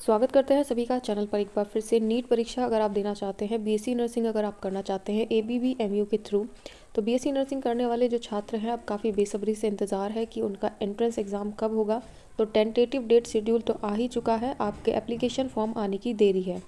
स्वागत करते हैं सभी का चैनल पर एक बार फिर से। नीट परीक्षा अगर आप देना चाहते हैं, बीएससी नर्सिंग अगर आप करना चाहते हैं एबीवी एमयू के थ्रू, तो बीएससी नर्सिंग करने वाले जो छात्र हैं अब काफ़ी बेसब्री से इंतज़ार है कि उनका एंट्रेंस एग्ज़ाम कब होगा। तो टेंटेटिव डेट शेड्यूल तो आ ही चुका है, आपके एप्लीकेशन फॉर्म आने की देरी है।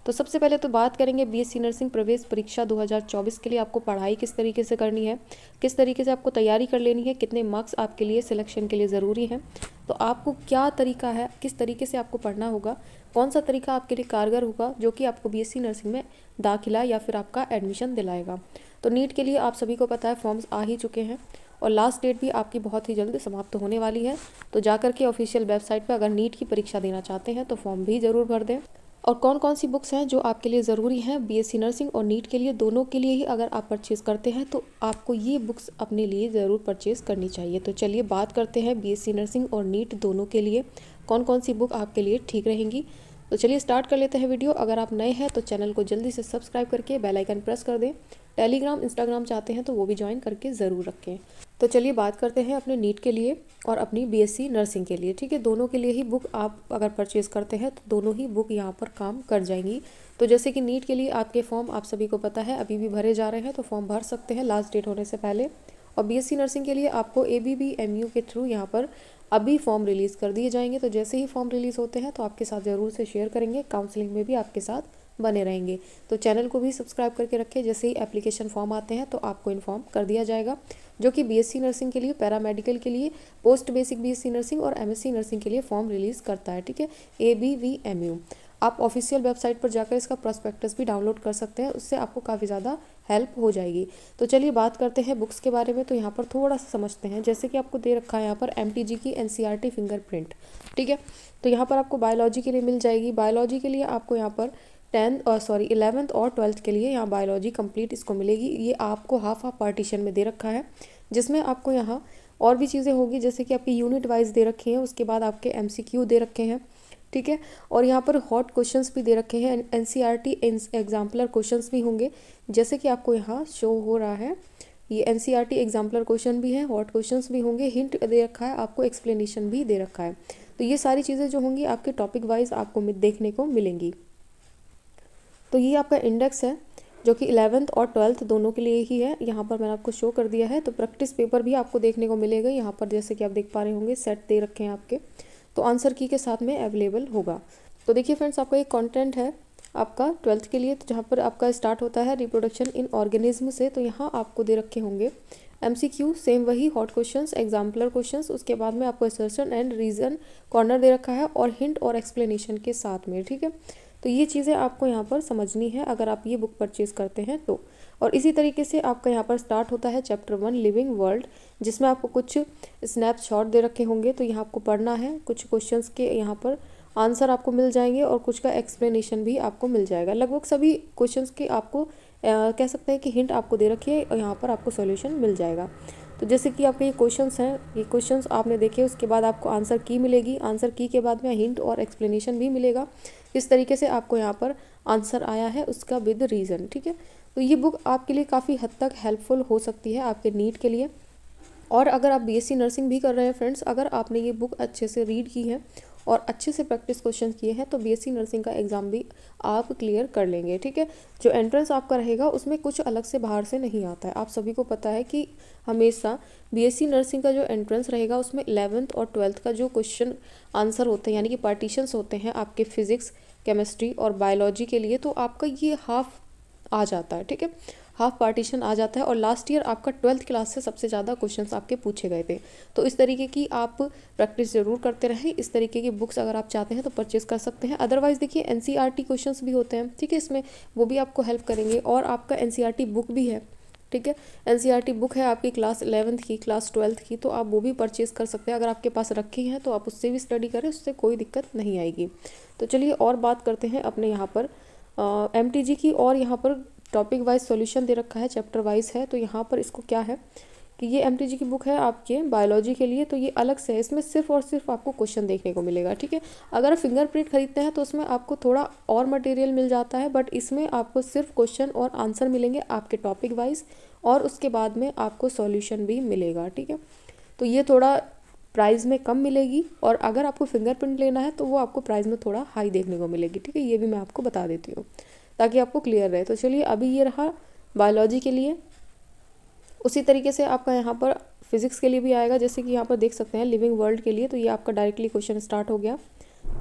तो सबसे पहले तो बात करेंगे बीएससी नर्सिंग प्रवेश परीक्षा 2024 के लिए आपको पढ़ाई किस तरीके से करनी है, किस तरीके से आपको तैयारी कर लेनी है, कितने मार्क्स आपके लिए सिलेक्शन के लिए ज़रूरी हैं, तो आपको क्या तरीका है, किस तरीके से आपको पढ़ना होगा, कौन सा तरीका आपके लिए कारगर होगा जो कि आपको बीएससी नर्सिंग में दाखिला या फिर आपका एडमिशन दिलाएगा। तो नीट के लिए आप सभी को पता है फॉर्म्स आ ही चुके हैं और लास्ट डेट भी आपकी बहुत ही जल्द समाप्त होने वाली है। तो जाकर के ऑफिशियल वेबसाइट पर अगर नीट की परीक्षा देना चाहते हैं तो फॉर्म भी ज़रूर भर दें। और कौन कौन सी बुक्स हैं जो आपके लिए ज़रूरी हैं बीएससी नर्सिंग और नीट के लिए, दोनों के लिए ही अगर आप परचेज़ करते हैं तो आपको ये बुक्स अपने लिए ज़रूर परचेज़ करनी चाहिए। तो चलिए बात करते हैं बीएससी नर्सिंग और नीट दोनों के लिए कौन कौन सी बुक आपके लिए ठीक रहेंगी। तो चलिए स्टार्ट कर लेते हैं वीडियो। अगर आप नए हैं तो चैनल को जल्दी से सब्सक्राइब करके बेल आइकन प्रेस कर दें। टेलीग्राम इंस्टाग्राम चाहते हैं तो वो भी ज्वाइन करके ज़रूर रखें। तो चलिए बात करते हैं अपने नीट के लिए और अपनी बीएससी नर्सिंग के लिए। ठीक है, दोनों के लिए ही बुक आप अगर परचेज़ करते हैं तो दोनों ही बुक यहाँ पर काम कर जाएंगी। तो जैसे कि नीट के लिए आपके फॉर्म आप सभी को पता है अभी भी भरे जा रहे हैं, तो फॉर्म भर सकते हैं लास्ट डेट होने से पहले। और बीएससी नर्सिंग के लिए आपको एबीवी एमयू के थ्रू यहाँ पर अभी फॉर्म रिलीज़ कर दिए जाएंगे। तो जैसे ही फॉर्म रिलीज़ होते हैं तो आपके साथ ज़रूर से शेयर करेंगे, काउंसलिंग में भी आपके साथ बने रहेंगे। तो चैनल को भी सब्सक्राइब करके रखें, जैसे ही एप्लीकेशन फॉर्म आते हैं तो आपको इन्फॉर्म कर दिया जाएगा, जो कि बीएससी नर्सिंग के लिए, पैरामेडिकल के लिए, पोस्ट बेसिक बीएससी नर्सिंग और एमएससी नर्सिंग के लिए फॉर्म रिलीज़ करता है। ठीक है, एबीवी एमयू। आप ऑफिशियल वेबसाइट पर जाकर इसका प्रॉस्पेक्टस भी डाउनलोड कर सकते हैं, उससे आपको काफ़ी ज़्यादा हेल्प हो जाएगी। तो चलिए बात करते हैं बुक्स के बारे में। तो यहाँ पर थोड़ा सा समझते हैं, जैसे कि आपको दे रखा है यहाँ पर एमटीजी की एनसीईआरटी फिंगरप्रिंट। ठीक है, तो यहाँ पर आपको बायोलॉजी के लिए मिल जाएगी। बायोलॉजी के लिए आपको यहाँ पर 11th और 12th के लिए यहाँ बायोलॉजी कंप्लीट इसको मिलेगी। ये आपको हाफ पार्टीशन में दे रखा है, जिसमें आपको यहाँ और भी चीज़ें होगी, जैसे कि आपकी यूनिट वाइज दे रखे हैं, उसके बाद आपके एमसीक्यू दे रखे हैं। ठीक है, और यहाँ पर हॉट क्वेश्चंस भी दे रखे हैं, एनसीईआरटी एग्जाम्पलर क्वेश्चंस भी होंगे, जैसे कि आपको यहाँ शो हो रहा है। ये एनसीईआरटी एग्जाम्पलर क्वेश्चन भी है, हॉट क्वेश्चंस भी होंगे, हिंट दे रखा है, आपको एक्सप्लेनेशन भी दे रखा है। तो ये सारी चीज़ें जो होंगी आपके टॉपिक वाइज आपको देखने को मिलेंगी। तो ये आपका इंडेक्स है जो कि 11th और 12th दोनों के लिए ही है। यहाँ पर मैंने आपको शो कर दिया है। तो प्रैक्टिस पेपर भी आपको देखने को मिलेगा यहाँ पर, जैसे कि आप देख पा रहे होंगे सेट दे रखे हैं आपके, तो आंसर की के साथ में अवेलेबल होगा। तो देखिए फ्रेंड्स, आपका एक कंटेंट है आपका 12th के लिए, तो जहाँ पर आपका स्टार्ट होता है रिप्रोडक्शन इन ऑर्गेनिज्म से। तो यहाँ आपको दे रखे होंगे एमसीक्यू, सेम वही हॉट क्वेश्चंस, एग्जाम्पलर क्वेश्चंस, उसके बाद में आपको असर्शन एंड रीजन कॉर्नर दे रखा है और हिंट और एक्सप्लेनेशन के साथ में। ठीक है, तो ये चीज़ें आपको यहाँ पर समझनी है अगर आप ये बुक परचेज़ करते हैं तो। और इसी तरीके से आपका यहाँ पर स्टार्ट होता है चैप्टर 1 लिविंग वर्ल्ड, जिसमें आपको कुछ स्नैपशॉट दे रखे होंगे, तो यहाँ आपको पढ़ना है। कुछ क्वेश्चंस के यहाँ पर आंसर आपको मिल जाएंगे और कुछ का एक्सप्लेनेशन भी आपको मिल जाएगा। लगभग सभी क्वेश्चंस के आपको कह सकते हैं कि हिंट आपको दे रखी है और यहाँ पर आपको सॉल्यूशन मिल जाएगा। तो जैसे कि आपके ये क्वेश्चंस हैं, ये क्वेश्चंस आपने देखे, उसके बाद आपको आंसर की मिलेगी, आंसर की के बाद में हिंट और एक्सप्लेनेशन भी मिलेगा, किस तरीके से आपको यहाँ पर आंसर आया है उसका विद रीज़न। ठीक है, तो ये बुक आपके लिए काफ़ी हद तक हेल्पफुल हो सकती है आपके नीट के लिए। और अगर आप बीएससी नर्सिंग भी कर रहे हैं फ्रेंड्स, अगर आपने ये बुक अच्छे से रीड की है और अच्छे से प्रैक्टिस क्वेश्चन किए हैं तो बीएससी नर्सिंग का एग्ज़ाम भी आप क्लियर कर लेंगे। ठीक है, जो एंट्रेंस आपका रहेगा उसमें कुछ अलग से बाहर से नहीं आता है। आप सभी को पता है कि हमेशा बीएससी नर्सिंग का जो एंट्रेंस रहेगा उसमें 11th और 12th का जो क्वेश्चन आंसर होते हैं, यानी कि पार्टीशंस होते हैं आपके फिजिक्स, केमिस्ट्री और बायोलॉजी के लिए, तो आपका ये हाफ आ जाता है। ठीक है, हाफ पार्टीशन आ जाता है। और लास्ट ईयर आपका 12th क्लास से सबसे ज़्यादा क्वेश्चंस आपके पूछे गए थे। तो इस तरीके की आप प्रैक्टिस ज़रूर करते रहें। इस तरीके की बुक्स अगर आप चाहते हैं तो परचेज़ कर सकते हैं। अदरवाइज़ देखिए एनसीईआरटी क्वेश्चंस भी होते हैं, ठीक है, इसमें वो भी आपको हेल्प करेंगे। और आपका एनसीईआरटी बुक भी है, ठीक है, एनसीईआरटी बुक है आपकी क्लास 11th की, क्लास 12th की, तो आप वो भी परचेज़ कर सकते हैं। अगर आपके पास रखी हैं तो आप उससे भी स्टडी करें, उससे कोई दिक्कत नहीं आएगी। तो चलिए और बात करते हैं अपने यहाँ पर एमटीजी की। और यहाँ पर टॉपिक वाइज सॉल्यूशन दे रखा है, चैप्टर वाइज है। तो यहाँ पर इसको क्या है कि ये एमटीजी की बुक है आपके बायोलॉजी के लिए, तो ये अलग से है, इसमें सिर्फ और सिर्फ आपको क्वेश्चन देखने को मिलेगा। ठीक है, अगर आप फिंगरप्रिंट खरीदते हैं तो उसमें आपको थोड़ा और मटेरियल मिल जाता है, बट इसमें आपको सिर्फ क्वेश्चन और आंसर मिलेंगे आपके टॉपिक वाइज, और उसके बाद में आपको सॉल्यूशन भी मिलेगा। ठीक है, तो ये थोड़ा प्राइस में कम मिलेगी, और अगर आपको फिंगरप्रिंट लेना है तो वो आपको प्राइस में थोड़ा हाई देखने को मिलेगी। ठीक है, ये भी मैं आपको बता देती हूँ ताकि आपको क्लियर रहे। तो चलिए, अभी ये रहा बायोलॉजी के लिए। उसी तरीके से आपका यहाँ पर फिजिक्स के लिए भी आएगा, जैसे कि यहाँ पर देख सकते हैं लिविंग वर्ल्ड के लिए। तो ये आपका डायरेक्टली क्वेश्चन स्टार्ट हो गया।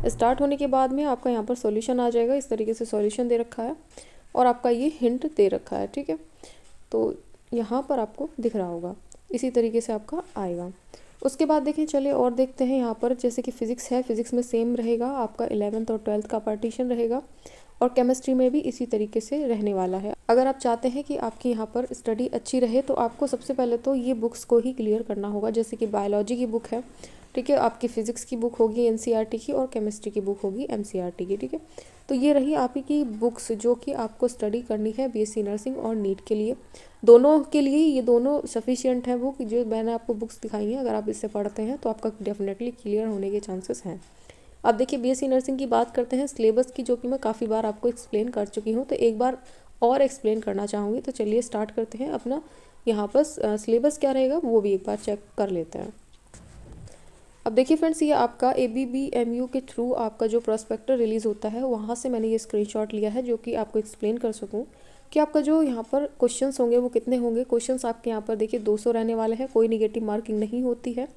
स्टार्ट होने के बाद में आपका यहाँ पर सॉल्यूशन आ जाएगा। इस तरीके से सॉल्यूशन दे रखा है और आपका ये हिंट दे रखा है। ठीक है, तो यहाँ पर आपको दिख रहा होगा, इसी तरीके से आपका आएगा। उसके बाद देखें, चलिए और देखते हैं यहाँ पर, जैसे कि फिजिक्स है, फिजिक्स में सेम रहेगा आपका 11th और 12th का पार्टीशन रहेगा, और केमिस्ट्री में भी इसी तरीके से रहने वाला है। अगर आप चाहते हैं कि आपकी यहाँ पर स्टडी अच्छी रहे तो आपको सबसे पहले तो ये बुक्स को ही क्लियर करना होगा। जैसे कि बायोलॉजी की बुक है, ठीक है, आपकी फिजिक्स की बुक होगी एनसीईआरटी की, और केमिस्ट्री की बुक होगी एमसीईआरटी की। ठीक है, तो ये रही आपकी बुक्स जो कि आपको स्टडी करनी है बीएससी नर्सिंग और नीट के लिए। दोनों के लिए ये दोनों सफिशिएंट हैं बुक, जो मैंने आपको बुक्स दिखाई हैं। अगर आप इससे पढ़ते हैं तो आपका डेफिनेटली क्लियर होने के चांसेस हैं। अब देखिए, बीएससी नर्सिंग की बात करते हैं सिलेबस की, जो कि मैं काफ़ी बार आपको एक्सप्लेन कर चुकी हूँ, तो एक बार और एक्सप्लेन करना चाहूँगी। तो चलिए स्टार्ट करते हैं अपना। यहाँ पर सिलेबस क्या रहेगा वो भी एक बार चेक कर लेते हैं। अब देखिए फ्रेंड्स, ये आपका ABBMU के थ्रू आपका जो प्रोस्पेक्टर रिलीज़ होता है, वहाँ से मैंने ये स्क्रीनशॉट लिया है, जो कि आपको एक्सप्लेन कर सकूँ कि आपका जो यहाँ पर क्वेश्चंस होंगे वो कितने होंगे। क्वेश्चंस आपके यहाँ पर देखिए 200 रहने वाले हैं, कोई निगेटिव मार्किंग नहीं होती है।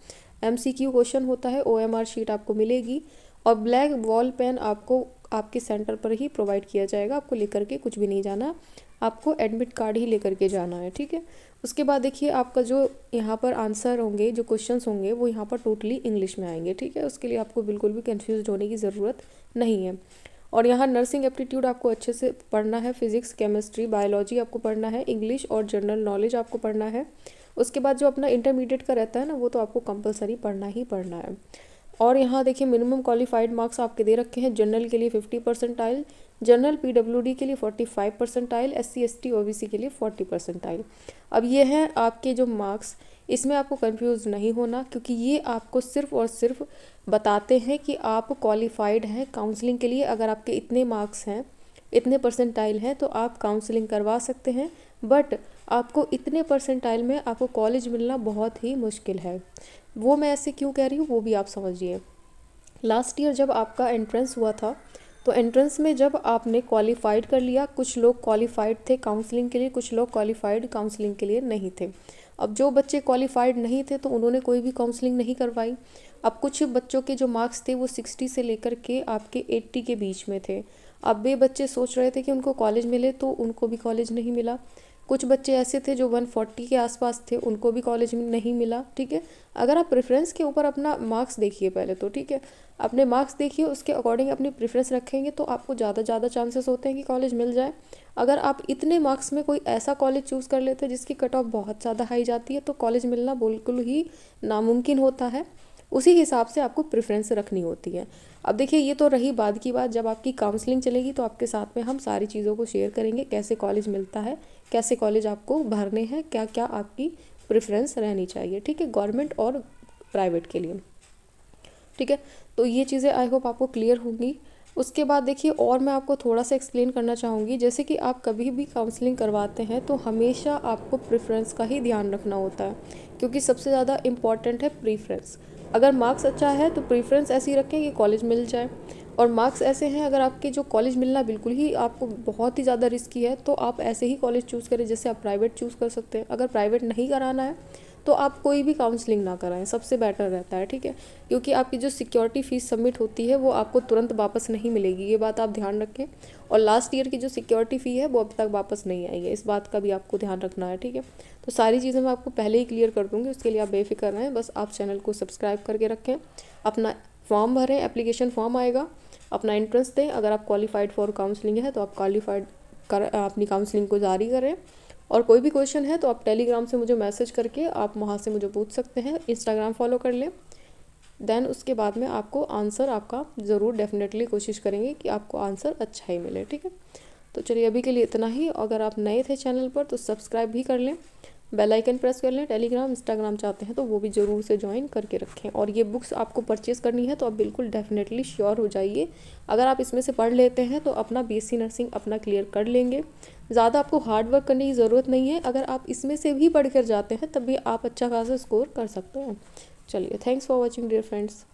MCQ क्वेश्चन होता है, OMR शीट आपको मिलेगी, और ब्लैक बॉल पेन आपको आपके सेंटर पर ही प्रोवाइड किया जाएगा। आपको लेकर के कुछ भी नहीं जाना, आपको एडमिट कार्ड ही लेकर के जाना है। ठीक है, उसके बाद देखिए आपका जो यहाँ पर आंसर होंगे, जो क्वेश्चंस होंगे, वो यहाँ पर टोटली इंग्लिश में आएंगे। ठीक है, उसके लिए आपको बिल्कुल भी कंफ्यूज होने की ज़रूरत नहीं है। और यहाँ नर्सिंग एप्टीट्यूड आपको अच्छे से पढ़ना है, फिजिक्स, केमिस्ट्री, बायोलॉजी आपको पढ़ना है, इंग्लिश और जनरल नॉलेज आपको पढ़ना है। उसके बाद जो अपना इंटरमीडिएट का रहता है ना, वो तो आपको कंपलसरी पढ़ना ही पढ़ना है। और यहाँ देखिए मिनिमम क्वालिफाइड मार्क्स आपके दे रखे हैं। जनरल के लिए 50 परसेंटाइल, जनरल PWD के लिए 45 परसेंटाइल, SC ST OBC के लिए 40 परसेंटाइल। अब ये हैं आपके जो मार्क्स, इसमें आपको कंफ्यूज नहीं होना, क्योंकि ये आपको सिर्फ और सिर्फ बताते हैं कि आप क्वालिफाइड हैं काउंसलिंग के लिए। अगर आपके इतने मार्क्स हैं, इतने परसेंटाइल हैं, तो आप काउंसलिंग करवा सकते हैं, बट आपको इतने परसेंटाइल में आपको कॉलेज मिलना बहुत ही मुश्किल है। वो मैं ऐसे क्यों कह रही हूँ वो भी आप समझिए। लास्ट ईयर जब आपका एंट्रेंस हुआ था, तो एंट्रेंस में जब आपने क्वालिफाइड कर लिया, कुछ लोग क्वालिफाइड थे काउंसलिंग के लिए, कुछ लोग क्वालिफाइड काउंसलिंग के लिए नहीं थे। अब जो बच्चे क्वालिफाइड नहीं थे तो उन्होंने कोई भी काउंसलिंग नहीं करवाई। अब कुछ बच्चों के जो मार्क्स थे वो 60 से लेकर के आपके 80 के बीच में थे। अब वे बच्चे सोच रहे थे कि उनको कॉलेज मिले, तो उनको भी कॉलेज नहीं मिला। कुछ बच्चे ऐसे थे जो 140 के आसपास थे, उनको भी कॉलेज में नहीं मिला। ठीक है, अगर आप प्रेफरेंस के ऊपर अपना मार्क्स देखिए पहले तो, ठीक है, अपने मार्क्स देखिए, उसके अकॉर्डिंग अपनी प्रेफरेंस रखेंगे तो आपको ज़्यादा चांसेस होते हैं कि कॉलेज मिल जाए। अगर आप इतने मार्क्स में कोई ऐसा कॉलेज चूज़ कर लेते हैं जिसकी कट ऑफ बहुत ज़्यादा हाई जाती है, तो कॉलेज मिलना बिल्कुल ही नामुमकिन होता है। उसी हिसाब से आपको प्रेफरेंस रखनी होती है। अब देखिए, ये तो रही बाद की बात, जब आपकी काउंसलिंग चलेगी तो आपके साथ में हम सारी चीज़ों को शेयर करेंगे, कैसे कॉलेज मिलता है, कैसे कॉलेज आपको भरने हैं, क्या क्या आपकी प्रेफरेंस रहनी चाहिए। ठीक है, गवर्नमेंट और प्राइवेट के लिए। ठीक है, तो ये चीज़ें आई होप आपको क्लियर होंगी। उसके बाद देखिए, और मैं आपको थोड़ा सा एक्सप्लेन करना चाहूँगी। जैसे कि आप कभी भी काउंसलिंग करवाते हैं तो हमेशा आपको प्रेफरेंस का ही ध्यान रखना होता है, क्योंकि सबसे ज़्यादा इम्पॉर्टेंट है प्रेफरेंस। अगर मार्क्स अच्छा है तो प्रेफरेंस ऐसी रखें कि कॉलेज मिल जाए, और मार्क्स ऐसे हैं अगर आपके जो कॉलेज मिलना बिल्कुल ही आपको बहुत ही ज़्यादा रिस्की है, तो आप ऐसे ही कॉलेज चूज़ करें जैसे आप प्राइवेट चूज़ कर सकते हैं। अगर प्राइवेट नहीं कराना है तो आप कोई भी काउंसलिंग ना कराएं, सबसे बेटर रहता है। ठीक है, क्योंकि आपकी जो सिक्योरिटी फ़ीस सबमिट होती है वो आपको तुरंत वापस नहीं मिलेगी, ये बात आप ध्यान रखें। और लास्ट ईयर की जो सिक्योरिटी फ़ी है वो अब तक वापस नहीं आई है, इस बात का भी आपको ध्यान रखना है। ठीक है, तो सारी चीज़ें मैं आपको पहले ही क्लियर कर दूँगी, उसके लिए आप बेफिक्र रहें। बस आप चैनल को सब्सक्राइब करके रखें, अपना फॉर्म भरें, एप्लीकेशन फॉर्म आएगा, अपना एंट्रेंस दें। अगर आप क्वालिफाइड फॉर काउंसलिंग है तो आप क्वालिफाइड कर अपनी काउंसलिंग को जारी करें। और कोई भी क्वेश्चन है तो आप टेलीग्राम से मुझे मैसेज करके आप वहाँ से मुझे पूछ सकते हैं, इंस्टाग्राम फॉलो कर लें। देन उसके बाद में आपको आंसर आपका ज़रूर डेफिनेटली कोशिश करेंगे कि आपको आंसर अच्छा ही मिले। ठीक है, तो चलिए अभी के लिए इतना ही। अगर आप नए थे चैनल पर तो सब्सक्राइब भी कर लें, बेल आइकन प्रेस कर लें। टेलीग्राम इंस्टाग्राम चाहते हैं तो वो भी ज़रूर से ज्वाइन करके रखें। और ये बुक्स आपको परचेज़ करनी है तो आप बिल्कुल डेफिनेटली श्योर हो जाइए, अगर आप इसमें से पढ़ लेते हैं तो अपना बीएससी नर्सिंग अपना क्लियर कर लेंगे। ज़्यादा आपको हार्ड वर्क करने की ज़रूरत नहीं है, अगर आप इसमें से भी पढ़ कर जाते हैं तब भी आप अच्छा खासा स्कोर कर सकते हैं। चलिए, thanks for watching dear friends.